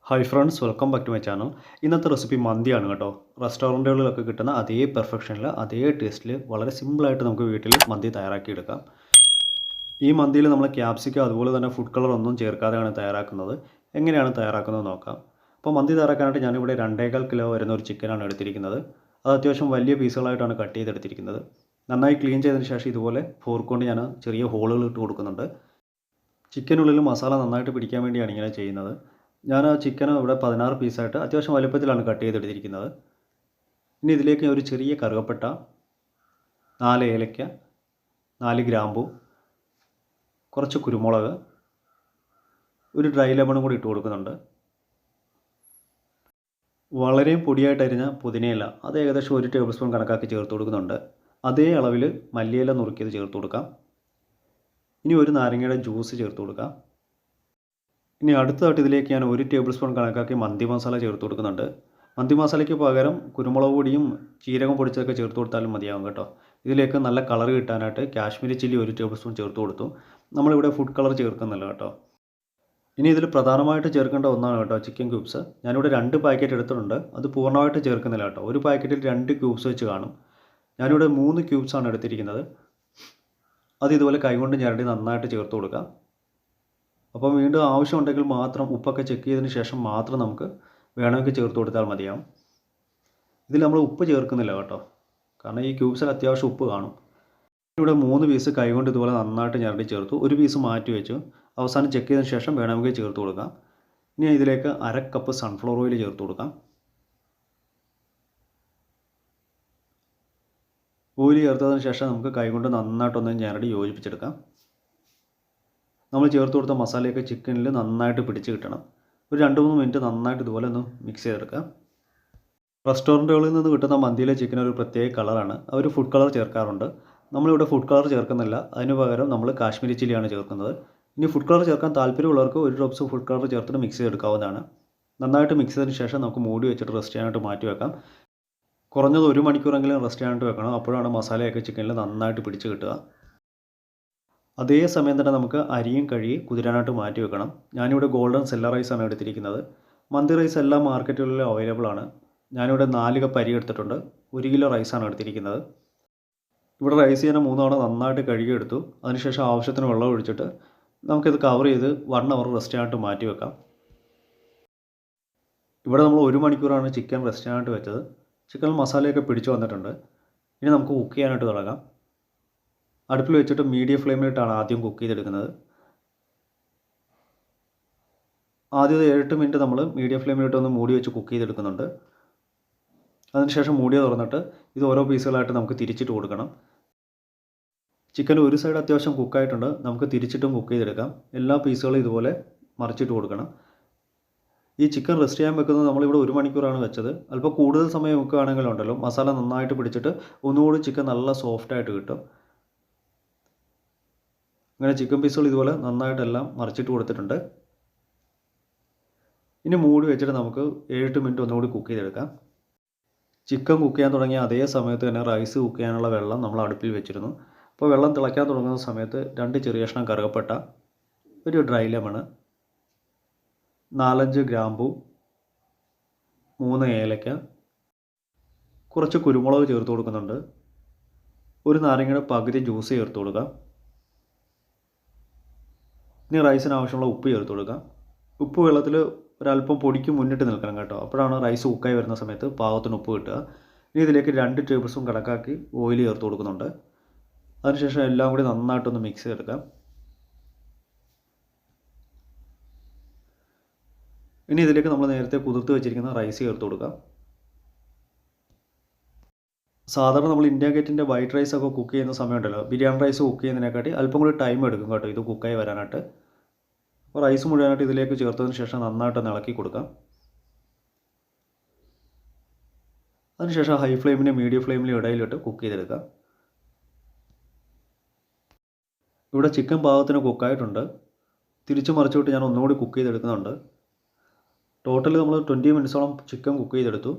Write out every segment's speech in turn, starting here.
Hi friends, welcome back to my channel. ഇന്നത്തെ recipe മന്തിയാണ് കേട്ടോ. റെസ്റ്റോറൻറ്റുകളിലൊക്കെ കിട്ടുന്ന അതേ പെർഫെക്ഷനിൽ അതേ ടേസ്റ്റിൽ വളരെ സിമ്പിളായിട്ട് നമുക്ക് വീട്ടിൽ മന്തി തയ്യാറാക്കിയെടുക്കാം. ഈ മന്തിയിൽ നമ്മൾ ക്യാപ്സിക്കം അതുപോലെ തന്നെ ഫുഡ് കളർ ഒന്നും ചേർക്കാതെയാണ് തയ്യാറാക്കുന്നത്. എങ്ങനെയാണ് തയ്യാറാക്കുന്നത് നോക്കാം. അപ്പോൾ മന്തി തയ്യാറാക്കാനായിട്ട് ഞാനിവിടെ 2.25 കിലോ വരുന്ന ഒരു ചിക്കനാണ് എടുത്തിരിക്കുന്നത്. അത് അത്യാവശ്യം വലിയ പീസുകളായിട്ടാണ് കട്ട് ചെയ്തെടുത്തിരിക്കുന്നത്. നന്നായി ക്ലീൻ ചെയ്തതിന് ശേഷം ഇതുപോലെ ഫോർക്ക് കൊണ്ട് ഞാൻ ചെറിയ ഹോളുകൾ ഇട്ട് കൊടുക്കുന്നുണ്ട്. ചിക്കനുള്ളിൽ മസാല നന്നായിട്ട് പിടിക്കാൻ വേണ്ടിയാണ് ഇങ്ങനെ ചെയ്യുന്നത്. ഞാൻ ആ ചിക്കൻ ഇവിടെ 16 പീസായിട്ട് അത്യാവശ്യം വലുപ്പത്തിലാണ് കട്ട് ചെയ്തെടുത്തിരിക്കുന്നത്. ഇനി ഇതിലേക്ക് ഒരു ചെറിയ കറുവപ്പട്ട, 4 ഏലക്ക, 4 ഗ്രാമ്പു, കുറച്ച് കുരുമുളക്, ഒരു ഡ്രൈ ലെമണും കൂടി ഇട്ട് കൊടുക്കുന്നുണ്ട്. വളരെ പൊടിയായിട്ട് അരിഞ്ഞ പുതിനയില അത് ഏകദേശം 1 ടേബിൾ സ്പൂൺ കണക്കാക്കി ചേർത്ത് കൊടുക്കുന്നുണ്ട്. അതേ അളവിൽ മല്ലിയില നുറുക്കിയത് ചേർത്ത് കൊടുക്കാം. ഇനി ഒരു നാരങ്ങയുടെ ജ്യൂസ് ചേർത്ത് കൊടുക്കാം. ഇനി അടുത്തതായിട്ട് ഇതിലേക്ക് ഞാൻ 1 ടേബിൾ സ്പൂൺ കണക്കാക്കി മന്തി മസാല ചേർത്ത് കൊടുക്കുന്നുണ്ട്. മന്തി മസാലയ്ക്ക് പകരം കുരുമുളക് പൊടിയും ജീരകം പൊടിച്ചതൊക്കെ ചേർത്ത് കൊടുത്താലും മതിയാകും കേട്ടോ. ഇതിലേക്ക് നല്ല കളർ കിട്ടാനായിട്ട് കാശ്മീരി ചില്ലി 1 ടേബിൾ സ്പൂൺ ചേർത്ത് കൊടുത്തു. നമ്മളിവിടെ ഫുഡ് കളർ ചേർക്കുന്നില്ല കേട്ടോ. ഇനി ഇതിൽ പ്രധാനമായിട്ട് ചേർക്കേണ്ട ഒന്നാണ് കേട്ടോ ചിക്കൻ ക്യൂബ്സ്. ഞാനിവിടെ 2 പാക്കറ്റ് എടുത്തിട്ടുണ്ട്. അത് പൂർണ്ണമായിട്ട് ചേർക്കുന്നില്ല കേട്ടോ. ഒരു പാക്കറ്റിൽ 2 ക്യൂബ്സ് വെച്ച് കാണും. ഞാനിവിടെ 3 ക്യൂബ്സാണ് എടുത്തിരിക്കുന്നത്. അത് ഇതുപോലെ കൈകൊണ്ട് ഞരടി നന്നായിട്ട് ചേർത്ത് കൊടുക്കാം. അപ്പോൾ വീണ്ടും ആവശ്യമുണ്ടെങ്കിൽ മാത്രം ഉപ്പൊക്കെ ചെക്ക് ചെയ്തതിന് ശേഷം മാത്രം നമുക്ക് വേണമെങ്കിൽ ചേർത്ത് കൊടുത്താൽ മതിയാവും. ഇതിൽ നമ്മൾ ഉപ്പ് ചേർക്കുന്നില്ല കേട്ടോ, കാരണം ഈ ക്യൂബ്സിൽ അത്യാവശ്യം ഉപ്പ് കാണും. ഇവിടെ 3 പീസ് കൈകൊണ്ട് ഇതുപോലെ നന്നായിട്ട് ഞരടി ചേർത്തു. ഒരു പീസ് മാറ്റി വെച്ചു. അവസാനം ചെക്ക് ചെയ്തതിന് ശേഷം വേണമെങ്കിൽ ചേർത്ത് കൊടുക്കാം. ഇനി ഇതിലേക്ക് 1/2 കപ്പ് സൺഫ്ലവർ ഓയിൽ ചേർത്ത് കൊടുക്കാം. ഓയിൽ ചേർത്തതിന് ശേഷം നമുക്ക് കൈകൊണ്ട് നന്നായിട്ടൊന്ന് ഞരടി യോജിപ്പിച്ചെടുക്കാം. നമ്മൾ ചേർത്ത് കൊടുത്ത മസാലയൊക്കെ ചിക്കനിൽ നന്നായിട്ട് പിടിച്ച് കിട്ടണം. ഒരു 2-3 മിനിറ്റ് നന്നായിട്ട് ഇതുപോലെ ഒന്ന് മിക്സ് ചെയ്തെടുക്കാം. റെസ്റ്റോറൻറ്റുകളിൽ നിന്ന് കിട്ടുന്ന മന്തിയിലെ ചിക്കൻ ഒരു പ്രത്യേക കളറാണ്. അവർ ഫുഡ് കളർ ചേർക്കാറുണ്ട്. നമ്മളിവിടെ ഫുഡ് കളർ ചേർക്കുന്നില്ല. അതിന് പകരം നമ്മൾ കാശ്മീരി ചില്ലിയാണ് ചേർക്കുന്നത്. ഇനി ഫുഡ് കളർ ചേർക്കാൻ താല്പര്യമുള്ളവർക്ക് 1 ഡ്രോപ്സ് ഫുഡ് കളർ ചേർത്തിട്ട് മിക്സ് ചെയ്തെടുക്കാവുന്നതാണ്. നന്നായിട്ട് മിക്സ് ചെയ്തതിന് ശേഷം നമുക്ക് മൂടി വെച്ചിട്ട് റെസ്റ്റ് ചെയ്യാനായിട്ട് മാറ്റി വെക്കാം. കുറഞ്ഞത് 1 മണിക്കൂറെങ്കിലും റെസ്റ്റ് ചെയ്യാനായിട്ട് വെക്കണം. അപ്പോഴാണ് മസാലയൊക്കെ ചിക്കനിൽ നന്നായിട്ട് പിടിച്ച് കിട്ടുക. അതേ സമയം തന്നെ നമുക്ക് അരിയും കഴുകി കുതിരാനായിട്ട് മാറ്റി വെക്കണം. ഞാനിവിടെ ഗോൾഡൻ സെല്ല റൈസാണ് എടുത്തിരിക്കുന്നത്. മന്തി റൈസ് എല്ലാ മാർക്കറ്റുകളിലും അവൈലബിൾ ആണ്. ഞാനിവിടെ 4 കപ്പ് അരി എടുത്തിട്ടുണ്ട്. 1 കിലോ റൈസാണ് എടുത്തിരിക്കുന്നത്. ഇവിടെ റൈസ് ചെയ്യാൻ 3 തവണ നന്നായിട്ട് കഴുകിയെടുത്തു. അതിനുശേഷം ആവശ്യത്തിന് വെള്ളം ഒഴിച്ചിട്ട് നമുക്കിത് കവർ ചെയ്ത് 1 അവർ റെസ്റ്റ് ചെയ്യാനായിട്ട് മാറ്റി വെക്കാം. ഇവിടെ നമ്മൾ 1 മണിക്കൂറാണ് ചിക്കൻ റെസ്റ്റ് ചെയ്യാനായിട്ട് വെച്ചത്. ചിക്കനിൽ മസാലയൊക്കെ പിടിച്ചു വന്നിട്ടുണ്ട്. ഇനി നമുക്ക് കുക്ക് ചെയ്യാനായിട്ട് തുടങ്ങാം. അടുപ്പിൽ വെച്ചിട്ട് മീഡിയം ഫ്ലെയിമിലിട്ടാണ് ആദ്യം കുക്ക് ചെയ്തെടുക്കുന്നത്. ആദ്യം 7-8 മിനിറ്റ് നമ്മൾ മീഡിയം ഫ്ലെയിമിലിട്ടൊന്ന് മൂടി വെച്ച് കുക്ക് ചെയ്തെടുക്കുന്നുണ്ട്. അതിനുശേഷം മൂടിയ തുറന്നിട്ട് ഇത് ഓരോ പീസുകളായിട്ട് നമുക്ക് തിരിച്ചിട്ട് കൊടുക്കണം. ചിക്കൻ ഒരു സൈഡ് അത്യാവശ്യം കുക്കായിട്ടുണ്ട്. നമുക്ക് തിരിച്ചിട്ടും കുക്ക് ചെയ്തെടുക്കാം. എല്ലാ പീസുകളും ഇതുപോലെ മറിച്ചിട്ട് കൊടുക്കണം. ഈ ചിക്കൻ റെസ്റ്റ് ചെയ്യാൻ വെക്കുന്നത് നമ്മളിവിടെ 1 മണിക്കൂറാണ് വെച്ചത്. അല്പം കൂടുതൽ സമയം വെക്കുകയാണെങ്കിലുണ്ടല്ലോ മസാല നന്നായിട്ട് പിടിച്ചിട്ട് ഒന്നുകൂടി ചിക്കൻ നല്ല സോഫ്റ്റായിട്ട് കിട്ടും. അങ്ങനെ ചിക്കൻ പീസുകൾ ഇതുപോലെ നന്നായിട്ടെല്ലാം മറിച്ചിട്ട് കൊടുത്തിട്ടുണ്ട്. ഇനി മൂടി വെച്ചിട്ട് നമുക്ക് 7-8 മിനിറ്റ് ഒന്നുകൂടി കുക്ക് ചെയ്തെടുക്കാം. ചിക്കൻ കുക്ക് ചെയ്യാൻ തുടങ്ങിയ അതേ സമയത്ത് തന്നെ റൈസ് കുക്ക് ചെയ്യാനുള്ള വെള്ളം നമ്മൾ അടുപ്പിൽ വെച്ചിരുന്നു. അപ്പോൾ വെള്ളം തിളയ്ക്കാൻ തുടങ്ങുന്ന സമയത്ത് 2 ചെറിയ കഷ്ണം കറുകപ്പട്ട, ഒരു ഡ്രൈ ലെമണ്, 4-5 ഗ്രാമ്പു, 3 ഏലക്ക, കുറച്ച് കുരുമുളക് ചേർത്ത് കൊടുക്കുന്നുണ്ട്. ഒരു നാരങ്ങയുടെ പകുതി ജ്യൂസ് ചേർത്ത് കൊടുക്കാം. ഇനി റൈസിന് ആവശ്യമുള്ള ഉപ്പ് ചേർത്ത് കൊടുക്കാം. ഉപ്പ് വെള്ളത്തിൽ ഒരല്പം പൊടിക്ക് മുന്നിട്ട് നിൽക്കണം കേട്ടോ. അപ്പോഴാണ് റൈസ് കുക്കായി വരുന്ന സമയത്ത് പാകത്തിന് ഉപ്പ് കിട്ടുക. ഇനി ഇതിലേക്ക് 2 ടേബിൾ സ്പൂൺ കണക്കാക്കി ഓയിൽ ചേർത്ത് കൊടുക്കുന്നുണ്ട്. അതിനുശേഷം എല്ലാം കൂടി നന്നായിട്ടൊന്ന് മിക്സ് ചെയ്തെടുക്കാം. ഇനി ഇതിലേക്ക് നമ്മൾ നേരത്തെ കുതിർത്ത് വെച്ചിരിക്കുന്ന റൈസ് ചേർത്ത് കൊടുക്കാം. സാധാരണ നമ്മൾ ഇന്ത്യ ഗേറ്റിൻ്റെ വൈറ്റ് റൈസ് ഒക്കെ കുക്ക് ചെയ്യുന്ന സമയമുണ്ടല്ലോ, ബിരിയാണി റൈസ് കുക്ക് ചെയ്യുന്നതിനെക്കാട്ടി അല്പം കൂടി ടൈം എടുക്കും കേട്ടോ ഇത് കുക്കായി വരാനായിട്ട്. അപ്പോൾ റൈസ് മുഴുവനായിട്ട് ഇതിലേക്ക് ചേർത്തതിന് ശേഷം നന്നായിട്ടൊന്ന് ഇളക്കി കൊടുക്കാം. അതിനുശേഷം ഹൈ ഫ്ലെയിമിനും മീഡിയം ഫ്ലെയിമിനും ഇടയിലിട്ട് കുക്ക് ചെയ്തെടുക്കാം. ഇവിടെ ചിക്കൻ പാകത്തിന് കുക്കായിട്ടുണ്ട്. തിരിച്ചു മറിച്ചിട്ട് ഞാൻ ഒന്നുകൂടി കുക്ക് ചെയ്തെടുക്കുന്നുണ്ട്. ടോട്ടൽ നമ്മൾ 20 മിനിറ്റ്സോളം ചിക്കൻ കുക്ക് ചെയ്തെടുത്തു.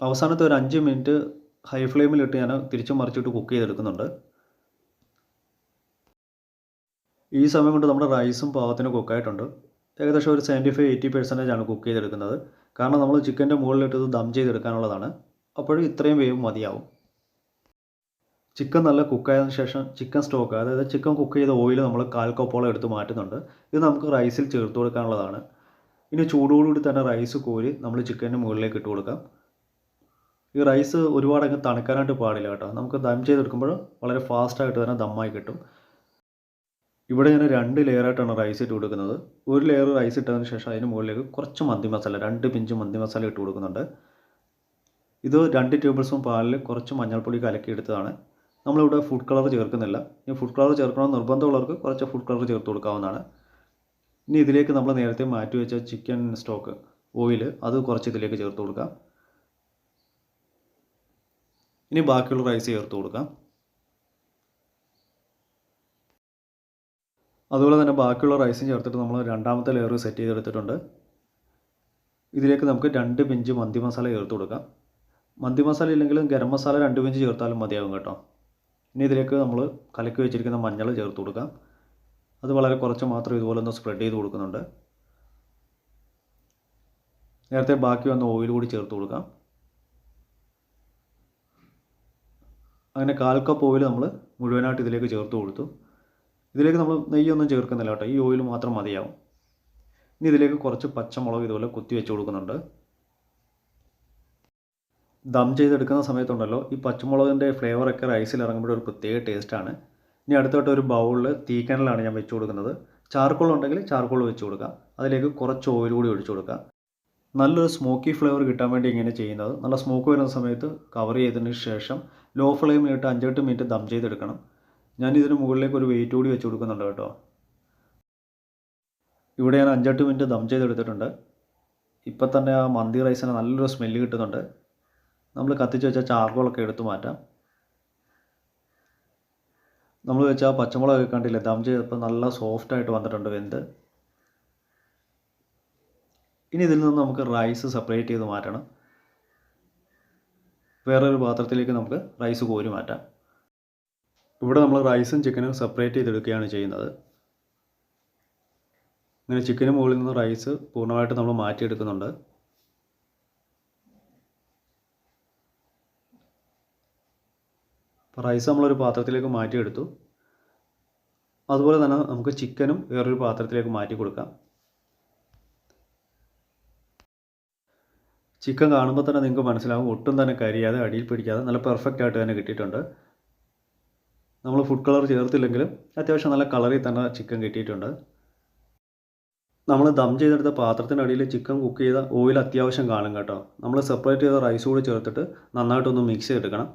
അവസാനത്തെ ഒരു 5 മിനിറ്റ് ഹൈ ഫ്ലെയിമിലിട്ട് ഞാൻ തിരിച്ചു മറിച്ചിട്ട് കുക്ക് ചെയ്തെടുക്കുന്നുണ്ട്. ഈ സമയം കൊണ്ട് നമ്മുടെ റൈസും പാകത്തിന് കുക്കായിട്ടുണ്ട്. ഏകദേശം ഒരു 75-80% ആണ് കുക്ക് ചെയ്തെടുക്കുന്നത്. കാരണം നമ്മൾ ചിക്കൻ്റെ മുകളിലിട്ടത് ദം ചെയ്തെടുക്കാനുള്ളതാണ്. അപ്പോഴും ഇത്രയും വേവ് മതിയാവും. ചിക്കൻ നല്ല കുക്കായതിനു ശേഷം ചിക്കൻ സ്റ്റോക്ക്, അതായത് ചിക്കൻ കുക്ക് ചെയ്ത ഓയിൽ നമ്മൾ 1/4 കപ്പോളം എടുത്ത് മാറ്റുന്നുണ്ട്. ഇത് നമുക്ക് റൈസിൽ ചേർത്ത് കൊടുക്കാനുള്ളതാണ്. ഇനി ചൂടോടുകൂടി തന്നെ റൈസ് കോരി നമ്മൾ ചിക്കൻ്റെ മുകളിലേക്ക് ഇട്ട് കൊടുക്കാം. ഈ റൈസ് ഒരുപാട് അങ്ങ് തണുക്കാനായിട്ട് പാടില്ല കേട്ടോ. നമുക്ക് ദം ചെയ്തെടുക്കുമ്പോൾ വളരെ ഫാസ്റ്റായിട്ട് തന്നെ ദമ്മായി കിട്ടും. ഇവിടെ ഞാൻ 2 ലെയറായിട്ടാണ് റൈസ് ഇട്ട് കൊടുക്കുന്നത്. ഒരു ലെയർ റൈസ് ഇട്ടതിന് ശേഷം അതിന് മുകളിലേക്ക് കുറച്ച് മന്തി മസാല, 2 പിഞ്ച് മന്തി മസാല ഇട്ട് കൊടുക്കുന്നുണ്ട്. ഇത് 2 ടേബിൾ സ്പൂൺ പാലിൽ കുറച്ച് മഞ്ഞൾപ്പൊടി കലക്കിയെടുത്തതാണ്. നമ്മളിവിടെ ഫുഡ് കളർ ചേർക്കുന്നില്ല. ഇനി ഫുഡ് കളർ ചേർക്കണമെന്ന് നിർബന്ധമുള്ളവർക്ക് കുറച്ച് ഫുഡ് കളർ ചേർത്ത് കൊടുക്കാവുന്നതാണ്. ഇനി ഇതിലേക്ക് നമ്മൾ നേരത്തെ മാറ്റി വെച്ച ചിക്കൻ സ്റ്റോക്ക് ഓയിൽ അത് കുറച്ച് ഇതിലേക്ക് ചേർത്ത് കൊടുക്കാം. ഇനി ബാക്കിയുള്ള റൈസ് ചേർത്ത് കൊടുക്കാം. അതുപോലെ തന്നെ ബാക്കിയുള്ള റൈസും ചേർത്തിട്ട് നമ്മൾ രണ്ടാമത്തെ ലെയർ സെറ്റ് ചെയ്തെടുത്തിട്ടുണ്ട്. ഇതിലേക്ക് നമുക്ക് 2 പിഞ്ച് മന്തി മസാല ചേർത്ത് കൊടുക്കാം. മന്തി മസാല ഇല്ലെങ്കിലും ഗരം മസാല 2 പിഞ്ച് ചേർത്താലും മതിയാകും കേട്ടോ. ഇനി ഇതിലേക്ക് നമ്മൾ കലക്കി വെച്ചിരിക്കുന്ന മഞ്ഞൾ ചേർത്ത് കൊടുക്കാം. അത് വളരെ കുറച്ച് മാത്രം ഇതുപോലെ ഒന്ന് സ്പ്രെഡ് ചെയ്ത് കൊടുക്കുന്നുണ്ട്. നേരത്തെ ബാക്കി വന്ന ഓയിൽ കൂടി ചേർത്ത് കൊടുക്കാം. അങ്ങനെ 1/4 കപ്പ് ഓയിൽ നമ്മൾ മുഴുവനായിട്ട് ഇതിലേക്ക് ചേർത്ത് കൊടുത്തു. ഇതിലേക്ക് നമ്മൾ നെയ്യൊന്നും ചേർക്കുന്നില്ല കേട്ടോ. ഈ ഓയിൽ മാത്രം മതിയാവും. ഇനി ഇതിലേക്ക് കുറച്ച് പച്ചമുളക് ഇതുപോലെ കുത്തി വെച്ച് കൊടുക്കുന്നുണ്ട്. ദം ചെയ്തെടുക്കുന്ന സമയത്തുണ്ടല്ലോ ഈ പച്ചമുളകിൻ്റെ ഫ്ലേവറൊക്കെ റൈസിൽ ഇറങ്ങുമ്പോൾ ഒരു പ്രത്യേക ടേസ്റ്റാണ്. ഇനി അടുത്തായിട്ട് ഒരു ബൗളിൽ തീക്കനലാണ് ഞാൻ വെച്ച് കൊടുക്കുന്നത്. ചാർക്കോൾ ഉണ്ടെങ്കിൽ ചാർക്കോൾ വെച്ച് കൊടുക്കാം. അതിലേക്ക് കുറച്ച് ഓയിൽ കൂടി ഒഴിച്ചു കൊടുക്കാം. നല്ലൊരു സ്മോക്കി ഫ്ലേവർ കിട്ടാൻ വേണ്ടി ഇങ്ങനെ ചെയ്യുന്നത്. നല്ല സ്മോക്ക് വരുന്ന സമയത്ത് കവർ ചെയ്തതിന് ശേഷം ലോ ഫ്ലെയിമിലിട്ട് 5-8 മിനിറ്റ് ദം ചെയ്തെടുക്കണം. ഞാൻ ഇതിന് മുകളിലേക്ക് ഒരു വെയിറ്റ് കൂടി വെച്ച് കൊടുക്കുന്നുണ്ട് കേട്ടോ. ഇവിടെ ഞാൻ 5-8 മിനിറ്റ് ദം ചെയ്തെടുത്തിട്ടുണ്ട്. ഇപ്പം തന്നെ ആ മന്തി റൈസിന് നല്ലൊരു സ്മെല്ല് കിട്ടുന്നുണ്ട്. നമ്മൾ കത്തിച്ച് വെച്ച ചാർക്കോളൊക്കെ എടുത്ത് മാറ്റാം. നമ്മൾ വെച്ച ആ പച്ചമുളക് കണ്ടില്ലേ, ദം ചെയ്തപ്പോൾ നല്ല സോഫ്റ്റായിട്ട് വന്നിട്ടുണ്ട് വെന്ത്. ഇനി ഇതിൽ നിന്ന് നമുക്ക് റൈസ് സെപ്പറേറ്റ് ചെയ്ത് മാറ്റണം. വേറൊരു പാത്രത്തിലേക്ക് നമുക്ക് റൈസ് കോരി മാറ്റാം. ഇവിടെ നമ്മൾ റൈസും ചിക്കനും സെപ്പറേറ്റ് ചെയ്തെടുക്കുകയാണ് ചെയ്യുന്നത്. ഇങ്ങനെ ചിക്കന് മുകളിൽ നിന്ന് റൈസ് പൂർണ്ണമായിട്ട് നമ്മൾ മാറ്റിയെടുക്കുന്നുണ്ട്. അപ്പോൾ റൈസ് നമ്മളൊരു പാത്രത്തിലേക്ക് മാറ്റിയെടുത്തു. അതുപോലെ തന്നെ നമുക്ക് ചിക്കനും വേറൊരു പാത്രത്തിലേക്ക് മാറ്റി കൊടുക്കാം. ചിക്കൻ കാണുമ്പോൾ തന്നെ നിങ്ങൾക്ക് മനസ്സിലാവും ഒട്ടും തന്നെ കരിയാതെ അടിയിൽ പിടിക്കാതെ നല്ല പെർഫെക്റ്റ് ആയിട്ട് തന്നെ കിട്ടിയിട്ടുണ്ട്. നമ്മൾ ഫുഡ് കളർ ചേർത്തില്ലെങ്കിലും അത്യാവശ്യം നല്ല കളറിൽ തന്നെ ചിക്കൻ കിട്ടിയിട്ടുണ്ട്. നമ്മൾ ദം ചെയ്തെടുത്ത പാത്രത്തിനടിയിൽ ചിക്കൻ കുക്ക് ചെയ്ത ഓയിൽ അത്യാവശ്യം കാണും കേട്ടോ. നമ്മൾ സെപ്പറേറ്റ് ചെയ്ത റൈസ് കൂടി ചേർത്തിട്ട് നന്നായിട്ടൊന്ന് മിക്സ് ചെയ്തെടുക്കണം.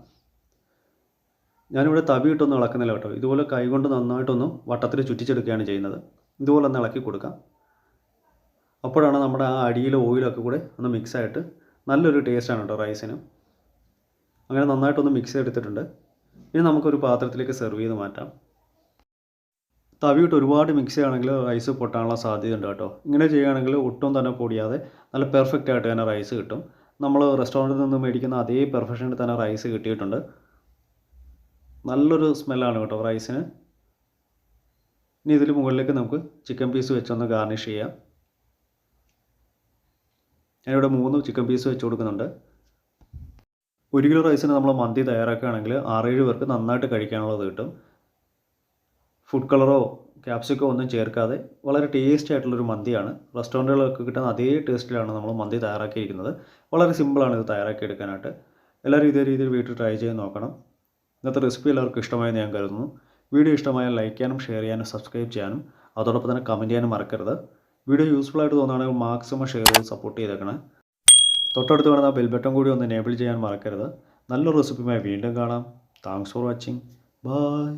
ഞാനിവിടെ തവി ഇട്ടൊന്നും ഇളക്കുന്നില്ല കേട്ടോ. ഇതുപോലെ കൈകൊണ്ട് നന്നായിട്ടൊന്ന് വട്ടത്തിൽ ചുറ്റിച്ചെടുക്കുകയാണ് ചെയ്യുന്നത്. ഇതുപോലെ ഒന്ന് ഇളക്കി കൊടുക്കാം. അപ്പോഴാണ് നമ്മുടെ ആ അടിയിലെ ഓയിലൊക്കെ കൂടെ ഒന്ന് മിക്സായിട്ട് നല്ലൊരു ടേസ്റ്റാണ് കേട്ടോ റൈസിന്. അങ്ങനെ നന്നായിട്ടൊന്ന് മിക്സ് ചെയ്തെടുത്തിട്ടുണ്ട്. ഇനി നമുക്കൊരു പാത്രത്തിലേക്ക് സെർവ് ചെയ്ത് മാറ്റാം. തവിയിട്ട് ഒരുപാട് മിക്സ് ചെയ്യുകയാണെങ്കിൽ റൈസ് പൊട്ടാനുള്ള സാധ്യതയുണ്ട് കേട്ടോ. ഇങ്ങനെ ചെയ്യുകയാണെങ്കിൽ ഒട്ടും തന്നെ പൊടിയാതെ നല്ല പെർഫെക്റ്റ് ആയിട്ട് തന്നെ റൈസ് കിട്ടും. നമ്മൾ റെസ്റ്റോറൻറ്റിൽ നിന്ന് മേടിക്കുന്ന അതേ പെർഫെക്ഷനിൽ തന്നെ റൈസ് കിട്ടിയിട്ടുണ്ട്. നല്ലൊരു സ്മെല്ലാണ് കേട്ടോ റൈസിന്. ഇനി ഇതിൽ മുകളിലേക്ക് നമുക്ക് ചിക്കൻ പീസ് വെച്ചൊന്ന് ഗാർണിഷ് ചെയ്യാം. ഞാനിവിടെ 3 ചിക്കൻ പീസ് വെച്ച് കൊടുക്കുന്നുണ്ട്. 1 കിലോ റൈസിന് നമ്മൾ മന്തി തയ്യാറാക്കുകയാണെങ്കിൽ 6-7 പേർക്ക് നന്നായിട്ട് കഴിക്കാനുള്ളത് കിട്ടും. ഫുഡ് കളറോ ക്യാപ്സിക്കോ ഒന്നും ചേർക്കാതെ വളരെ ടേസ്റ്റി ആയിട്ടുള്ളൊരു മന്തിയാണ്. റെസ്റ്റോറൻറ്റുകളൊക്കെ കിട്ടുന്ന അതേ ടേസ്റ്റിലാണ് നമ്മൾ മന്തി തയ്യാറാക്കിയിരിക്കുന്നത്. വളരെ സിമ്പിളാണ് ഇത് തയ്യാറാക്കിയെടുക്കാനായിട്ട്. എല്ലാവരും ഇതേ രീതിയിൽ വീട്ടിൽ ട്രൈ ചെയ്ത് നോക്കണം. ഇന്നത്തെ റെസിപ്പി എല്ലാവർക്കും ഇഷ്ടമായെന്ന് ഞാൻ കരുതുന്നു. വീഡിയോ ഇഷ്ടമായാൽ ലൈക്ക് ചെയ്യാനും ഷെയർ ചെയ്യാനും സബ്സ്ക്രൈബ് ചെയ്യാനും അതോടൊപ്പം തന്നെ കമൻറ്റ് ചെയ്യാനും മറക്കരുത്. വീഡിയോ യൂസ്ഫുൾ ആയിട്ട് തോന്നുകയാണെങ്കിൽ മാക്സിമം ഷെയർ ചെയ്ത് സപ്പോർട്ട് ചെയ്തേക്കണേ. തൊട്ടടുത്ത് കാണുന്ന ബെൽ ബട്ടൺ കൂടി ഒന്ന് എനേബിൾ ചെയ്യാൻ മറക്കരുത്. നല്ലൊരു റെസിപ്പിയുമായി വീണ്ടും കാണാം. Thanks for watching. ബൈ.